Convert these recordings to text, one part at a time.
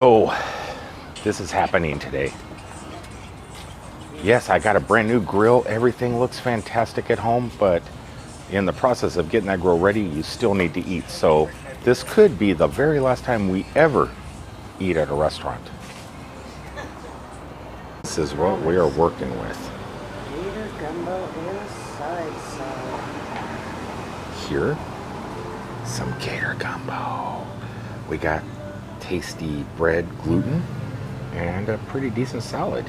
Oh, this is happening today. Yes, I got a brand new grill. Everything looks fantastic at home, but in the process of getting that grill ready, you still need to eat. So this could be the very last time we ever eat at a restaurant. This is what we are working with. Gator gumbo and side salad. Here, some gator gumbo. We got tasty bread, gluten, and a pretty decent salad.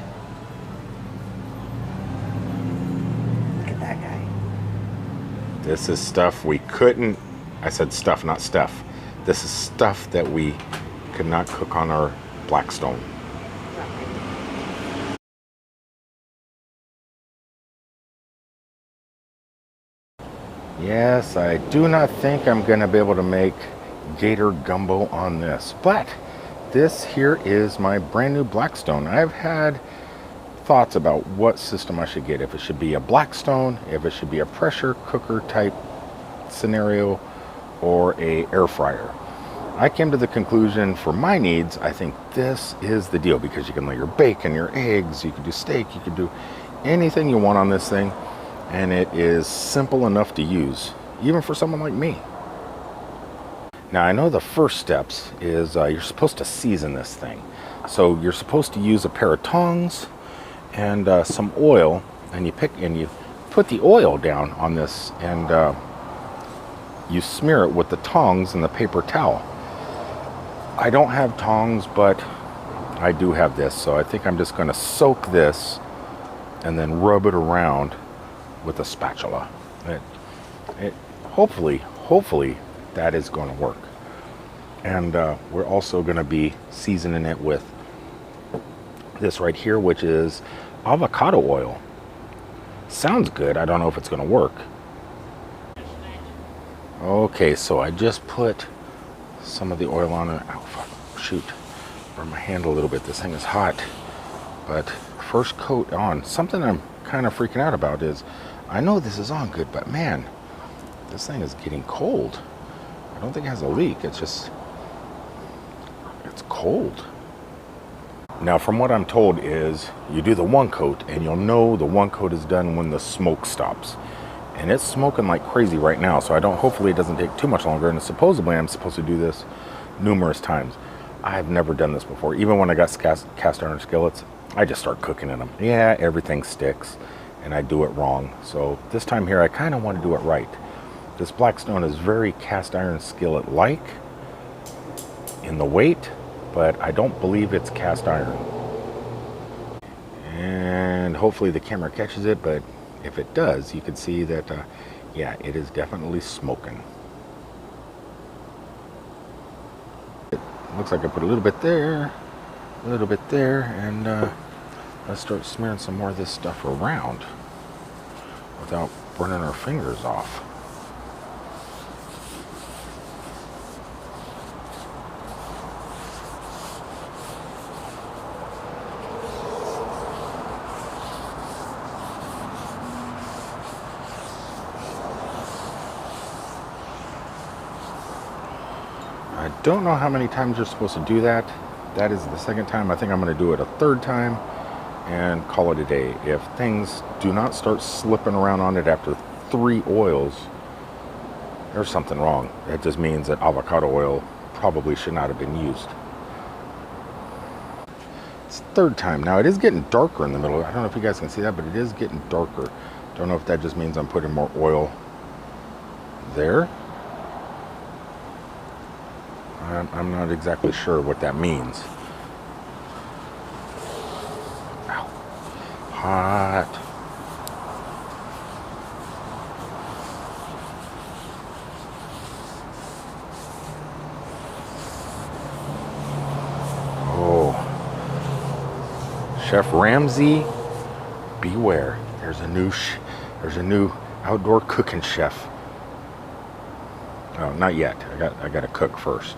Look at that guy. This is stuff we couldn't, I said stuff, not stuff. This is stuff that we could not cook on our Blackstone. Yes, I do not think I'm gonna be able to make gator gumbo on this, but this here is my brand new Blackstone. I've had thoughts about what system I should get, if it should be a Blackstone, if it should be a pressure cooker type scenario, or a air fryer. I came to the conclusion, for my needs, I think this is the deal, because you can lay your bacon, your eggs, you can do steak, you can do anything you want on this thing, and it is simple enough to use, even for someone like me. Now, I know the first steps is you're supposed to season this thing. So you're supposed to use a pair of tongs and some oil, and you put the oil down on this, and you smear it with the tongs and the paper towel. I don't have tongs, but I do have this, so I think I'm just going to soak this and then rub it around with a spatula. Hopefully that is going to work. And we're also going to be seasoning it with this right here, which is avocado oil. Sounds good. I don't know if it's going to work. Okay, so I just put some of the oil on it. Oh, fuck, shoot. Burn my hand a little bit. This thing is hot. But first coat on. Something I'm kind of freaking out about is, I know this is on good, but man, this thing is getting cold. I don't think it has a leak. It's just, it's cold. Now, from what I'm told is, you do the one coat, and you'll know the one coat is done when the smoke stops. And it's smoking like crazy right now, so hopefully it doesn't take too much longer. And supposedly I'm supposed to do this numerous times. I've never done this before. Even when I got cast iron skillets, I just start cooking in them. Yeah, everything sticks, and I do it wrong. So this time here, I kind of want to do it right. This Blackstone is very cast iron skillet-like in the weight, but I don't believe it's cast iron. And hopefully the camera catches it, but if it does, you can see that, yeah, it is definitely smoking. It looks like I put a little bit there, and let's start smearing some more of this stuff around without burning our fingers off. I don't know how many times you're supposed to do that. That is the second time. I think I'm going to do it a third time and call it a day. If things do not start slipping around on it after 3 oils, there's something wrong. It just means that avocado oil probably should not have been used. It's third time. Now, it is getting darker in the middle. I don't know if you guys can see that, but it is getting darker. Don't know if that just means I'm putting more oil there. I'm not exactly sure what that means. Ow. Hot. Oh. Chef Ramsay, beware. There's a new outdoor cooking chef. Oh, not yet. I got to cook first.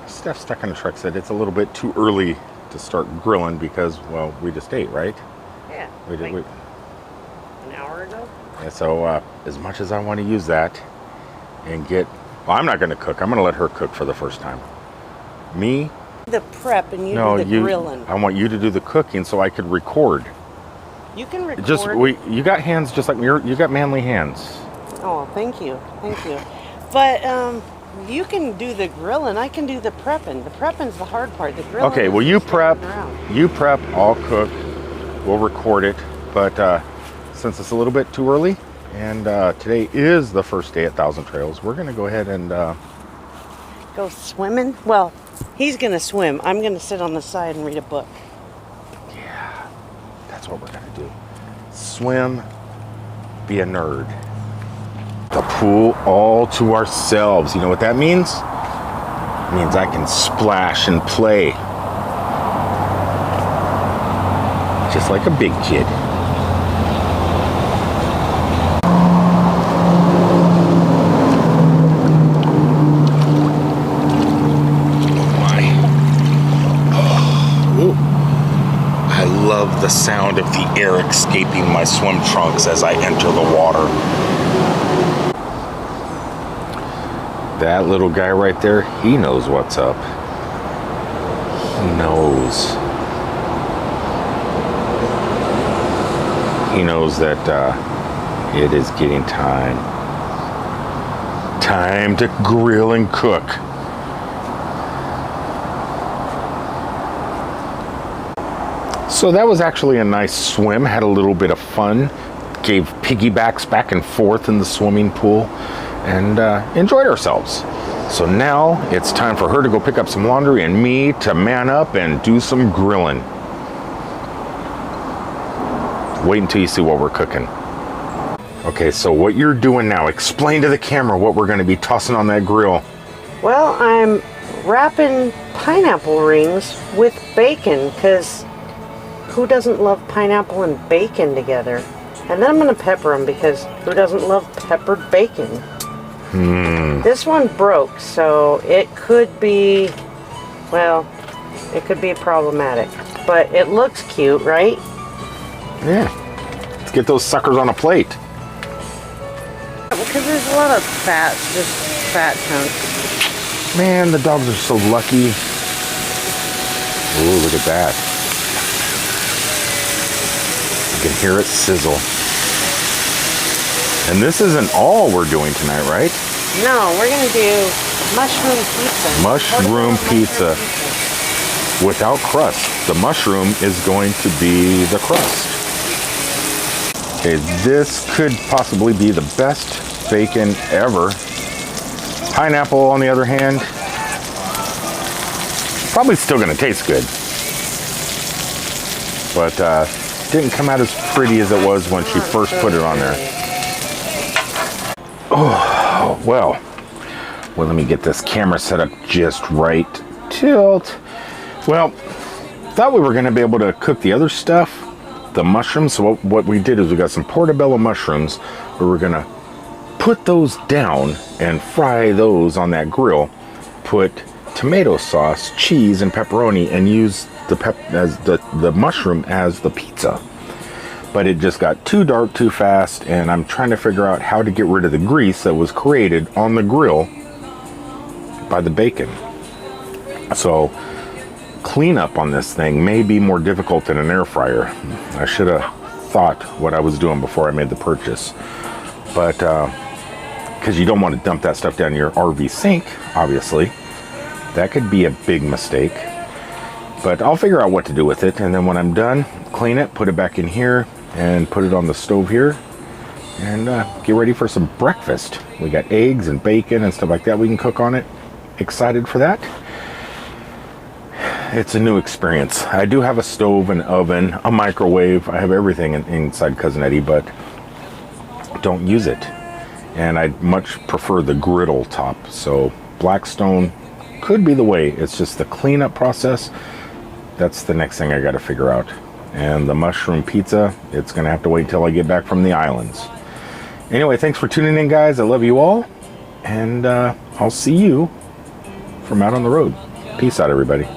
Steph stuck in the truck said it's a little bit too early to start grilling because, well, we just ate, right? Yeah. We did. Like an hour ago? Yeah, so as much as I want to use that and get, well, I'm not going to cook. I'm going to let her cook for the first time. Me? The prep and you No, do the grilling. I want you to do the cooking so I could record. You can record. You got hands just like you got manly hands. Oh, thank you. Thank you. But you can do the grilling. I can do the prepping. The prepping's the hard part. The grilling. Okay, well you prep. You prep, I'll cook. We'll record it. But since it's a little bit too early, and today is the first day at Thousand Trails, we're gonna go ahead and go swimming. Well, he's gonna swim. I'm gonna sit on the side and read a book. Yeah, that's what we're gonna do. Swim, be a nerd. The pool all to ourselves. You know what that means? It means I can splash and play. Just like a big kid. I love the sound of the air escaping my swim trunks as I enter the water. That little guy right there, he knows what's up. He knows. He knows that it is getting time. Time to grill and cook. So that was actually a nice swim. Had a little bit of fun. Gave piggybacks back and forth in the swimming pool. And enjoyed ourselves. So now it's time for her to go pick up some laundry and me to man up and do some grilling. Wait until you see what we're cooking. Okay, so what you're doing now, explain to the camera what we're going to be tossing on that grill. Well, I'm wrapping pineapple rings with bacon, because who doesn't love pineapple and bacon together? And then I'm going to pepper them, because who doesn't love peppered bacon? This one broke, so it could be, well, it could be problematic. But it looks cute, right? Yeah. Let's get those suckers on a plate. Because there's a lot of fat, just fat chunks. Man, the dogs are so lucky. Ooh, look at that. You can hear it sizzle. And this isn't all we're doing tonight, right? No, we're going to do mushroom pizza. Mushroom pizza without crust. The mushroom is going to be the crust. Okay, this could possibly be the best bacon ever. Pineapple, on the other hand, probably still going to taste good. But didn't come out as pretty as it was when she first put it on there. Oh, well, let me get this camera set up just right. Tilt. Well, thought we were going to be able to cook the other stuff, the mushrooms. So what we did is we got some portobello mushrooms. We were going to put those down and fry those on that grill. Put tomato sauce, cheese, and pepperoni, and use the mushroom as the pizza. But it just got too dark too fast, and I'm trying to figure out how to get rid of the grease that was created on the grill by the bacon. So cleanup on this thing may be more difficult than an air fryer. I should have thought what I was doing before I made the purchase. But because you don't want to dump that stuff down your RV sink, obviously. That could be a big mistake. But I'll figure out what to do with it, and then when I'm done, clean it, put it back in here, and put it on the stove here, and get ready for some breakfast. We got eggs and bacon and stuff like that we can cook on it. Excited for that. It's a new experience. I do have a stove, an oven, a microwave. I have everything inside Cousin Eddie, but don't use it. And I much prefer the griddle top. So Blackstone could be the way. It's just the cleanup process. That's the next thing I got to figure out. And the mushroom pizza, it's going to have to wait till I get back from the islands. Anyway, thanks for tuning in, guys. I love you all. And I'll see you from out on the road. Peace out, everybody.